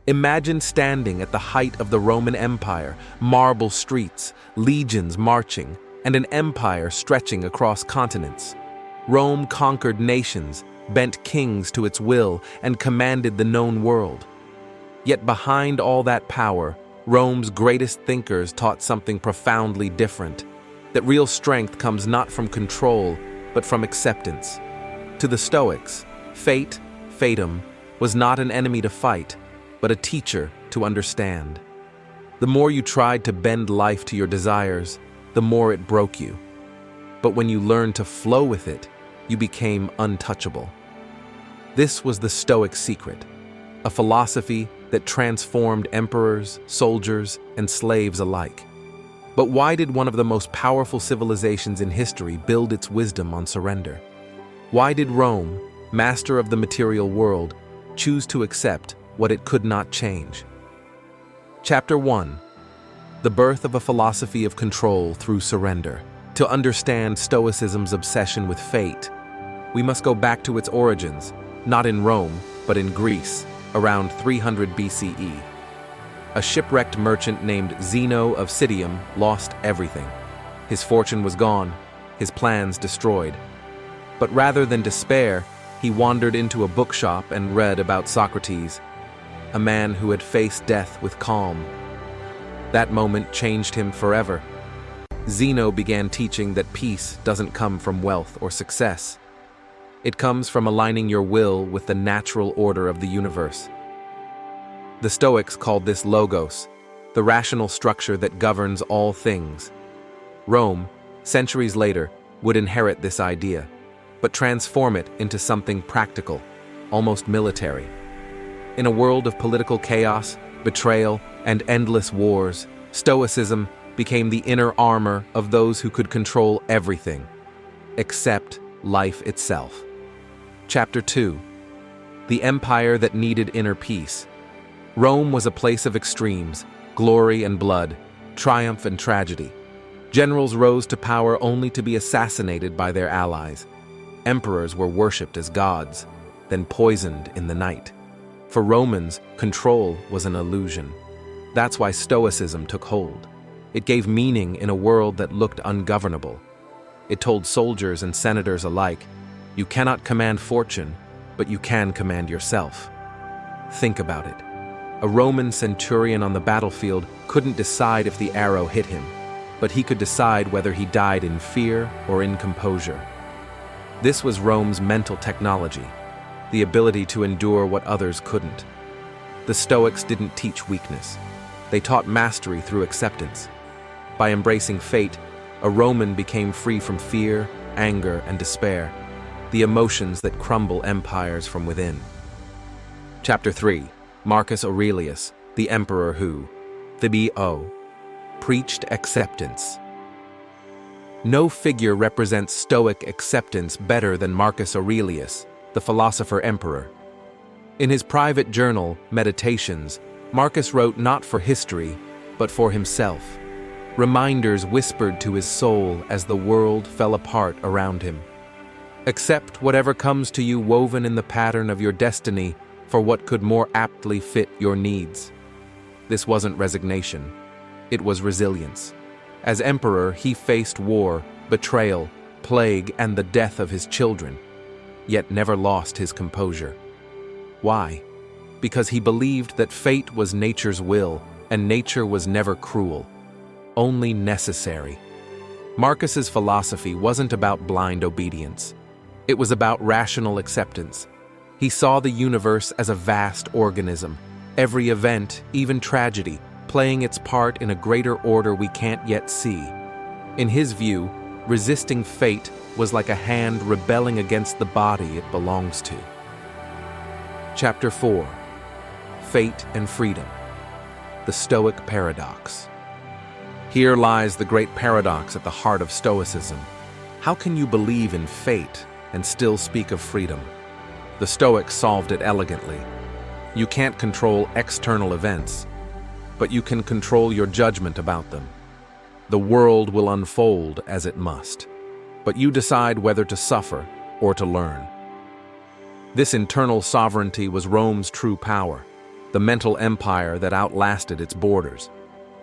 Imagine standing at the height of the Roman Empire, marble streets, legions marching, and an empire stretching across continents. Rome conquered nations, bent kings to its will, and commanded the known world. Yet behind all that power, Rome's greatest thinkers taught something profoundly different, that real strength comes not from control, but from acceptance. To the Stoics, fate, fatum, was not an enemy to fight, but a teacher to understand. The more you tried to bend life to your desires, the more it broke you. But when you learned to flow with it, you became untouchable. This was the Stoic secret, a philosophy that transformed emperors, soldiers, and slaves alike. But why did one of the most powerful civilizations in history build its wisdom on surrender? Why did Rome, master of the material world, choose to accept what it could not change? Chapter 1. The birth of a philosophy of control through surrender. To understand Stoicism's obsession with fate, we must go back to its origins, not in Rome, but in Greece, around 300 BCE. A shipwrecked merchant named Zeno of Citium lost everything. His fortune was gone, his plans destroyed. But rather than despair, he wandered into a bookshop and read about Socrates, a man who had faced death with calm. That moment changed him forever. Zeno began teaching that peace doesn't come from wealth or success. It comes from aligning your will with the natural order of the universe. The Stoics called this logos, the rational structure that governs all things. Rome, centuries later, would inherit this idea, but transform it into something practical, almost military. In a world of political chaos, betrayal, and endless wars, Stoicism became the inner armor of those who could control everything, except life itself. Chapter 2. The empire that needed inner peace. Rome was a place of extremes, glory and blood, triumph and tragedy. Generals rose to power only to be assassinated by their allies. Emperors were worshipped as gods, then poisoned in the night. For Romans, control was an illusion. That's why Stoicism took hold. It gave meaning in a world that looked ungovernable. It told soldiers and senators alike, you cannot command fortune, but you can command yourself. Think about it. A Roman centurion on the battlefield couldn't decide if the arrow hit him, but he could decide whether he died in fear or in composure. This was Rome's mental technology, the ability to endure what others couldn't. The Stoics didn't teach weakness. They taught mastery through acceptance. By embracing fate, a Roman became free from fear, anger, and despair, the emotions that crumble empires from within. Chapter 3. Marcus Aurelius, the emperor who, preached acceptance. No figure represents Stoic acceptance better than Marcus Aurelius, the philosopher-emperor. In his private journal, Meditations, Marcus wrote not for history, but for himself. Reminders whispered to his soul as the world fell apart around him. Accept whatever comes to you woven in the pattern of your destiny for what could more aptly fit your needs. This wasn't resignation. It was resilience. As emperor, he faced war, betrayal, plague, and the death of his children, yet never lost his composure. Why? Because he believed that fate was nature's will, and nature was never cruel, only necessary. Marcus's philosophy wasn't about blind obedience. It was about rational acceptance. He saw the universe as a vast organism, every event, even tragedy, playing its part in a greater order we can't yet see. In his view, resisting fate was like a hand rebelling against the body it belongs to. Chapter 4. Fate and Freedom. The Stoic Paradox. Here lies the great paradox at the heart of Stoicism. How can you believe in fate and still speak of freedom? The Stoics solved it elegantly. You can't control external events, but you can control your judgment about them. The world will unfold as it must, but you decide whether to suffer or to learn. This internal sovereignty was Rome's true power. the mental empire that outlasted its borders.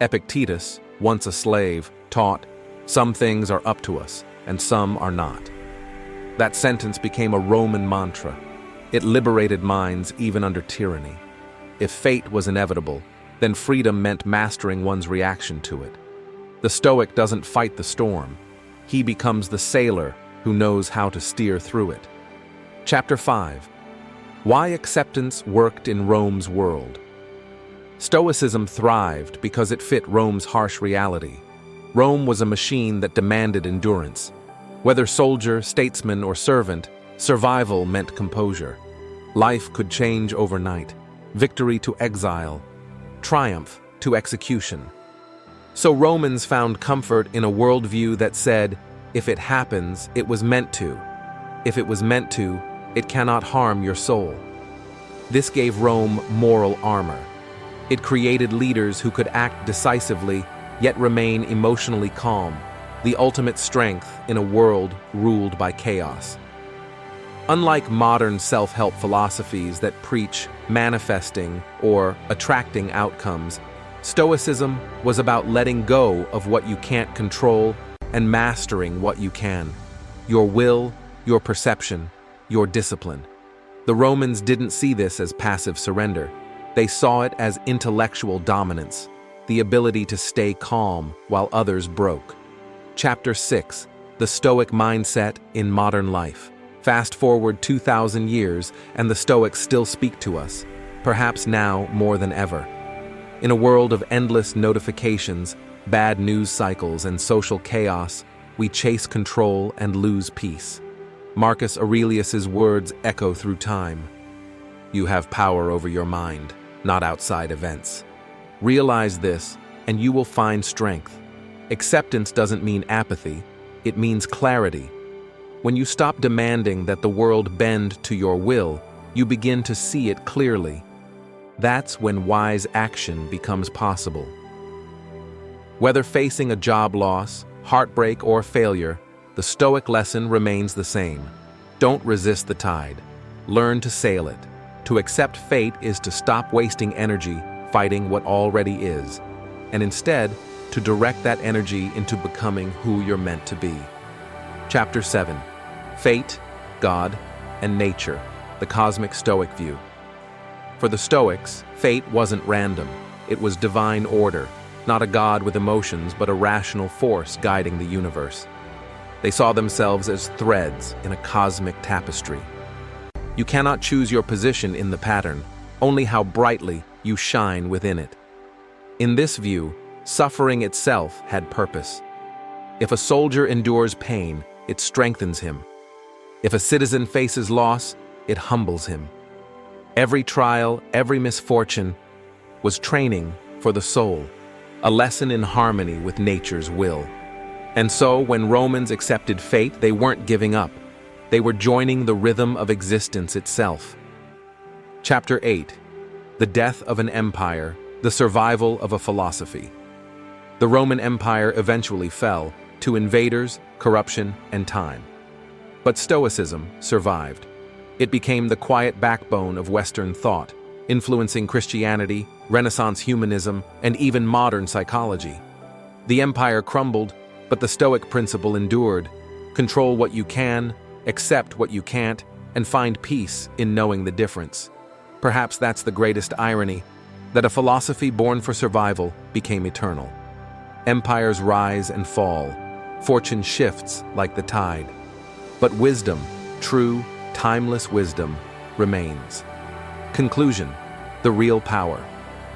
Epictetus, once a slave, taught, "Some things are up to us, and some are not." That sentence became a Roman mantra. It liberated minds even under tyranny. If fate was inevitable, then freedom meant mastering one's reaction to it. The Stoic doesn't fight the storm. He becomes the sailor who knows how to steer through it. Chapter 5. Why acceptance worked in Rome's world. Stoicism thrived because it fit Rome's harsh reality. Rome was a machine that demanded endurance. Whether soldier, statesman, or servant, survival meant composure. Life could change overnight, victory to exile, triumph to execution. So Romans found comfort in a worldview that said, if it happens, it was meant to. If it was meant to, it cannot harm your soul. This gave Rome moral armor. It created leaders who could act decisively, yet remain emotionally calm, the ultimate strength in a world ruled by chaos. Unlike modern self-help philosophies that preach manifesting or attracting outcomes, Stoicism was about letting go of what you can't control and mastering what you can. Your will, your perception, your discipline. The Romans didn't see this as passive surrender. They saw it as intellectual dominance, the ability to stay calm while others broke. Chapter 6. The Stoic Mindset in Modern Life. Fast forward 2,000 years, and the Stoics still speak to us, perhaps now more than ever. In a world of endless notifications, bad news cycles, and social chaos, we chase control and lose peace. Marcus Aurelius's words echo through time. You have power over your mind, not outside events. Realize this, and you will find strength. Acceptance doesn't mean apathy, it means clarity. When you stop demanding that the world bend to your will, you begin to see it clearly. That's when wise action becomes possible. Whether facing a job loss, heartbreak, or failure, the Stoic lesson remains the same. Don't resist the tide. Learn to sail it. To accept fate is to stop wasting energy fighting what already is, and instead, to direct that energy into becoming who you're meant to be. Chapter 7. Fate, God, and Nature, the Cosmic Stoic View. For the Stoics, fate wasn't random. It was divine order, not a god with emotions, but a rational force guiding the universe. They saw themselves as threads in a cosmic tapestry. You cannot choose your position in the pattern, only how brightly you shine within it. In this view, suffering itself had purpose. If a soldier endures pain, it strengthens him. If a citizen faces loss, it humbles him. Every trial, every misfortune was training for the soul, a lesson in harmony with nature's will. And so, when Romans accepted fate, they weren't giving up. They were joining the rhythm of existence itself. Chapter 8. The Death of an Empire, the Survival of a Philosophy. The Roman Empire eventually fell to invaders, corruption, and time. But Stoicism survived. It became the quiet backbone of Western thought, influencing Christianity, Renaissance humanism, and even modern psychology. The empire crumbled, but the Stoic principle endured. Control what you can, accept what you can't, and find peace in knowing the difference. Perhaps that's the greatest irony, that a philosophy born for survival became eternal. Empires rise and fall. Fortune shifts like the tide. But wisdom, true, timeless wisdom, remains. Conclusion: the real power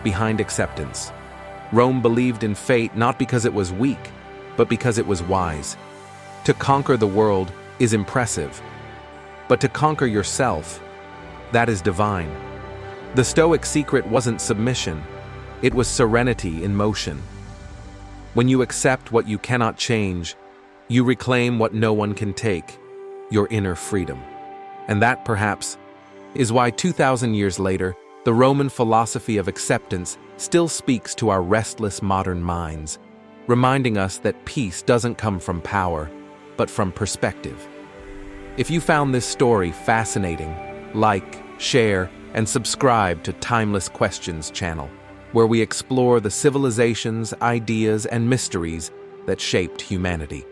behind acceptance. Rome believed in fate not because it was weak, but because it was wise. To conquer the world is impressive, but to conquer yourself, that is divine. The Stoic secret wasn't submission, it was serenity in motion. When you accept what you cannot change, you reclaim what no one can take, your inner freedom. And that, perhaps, is why 2,000 years later, the Roman philosophy of acceptance still speaks to our restless modern minds, reminding us that peace doesn't come from power, but from perspective. If you found this story fascinating, like, share, and subscribe to Timeless Questions channel, where we explore the civilizations, ideas, and mysteries that shaped humanity.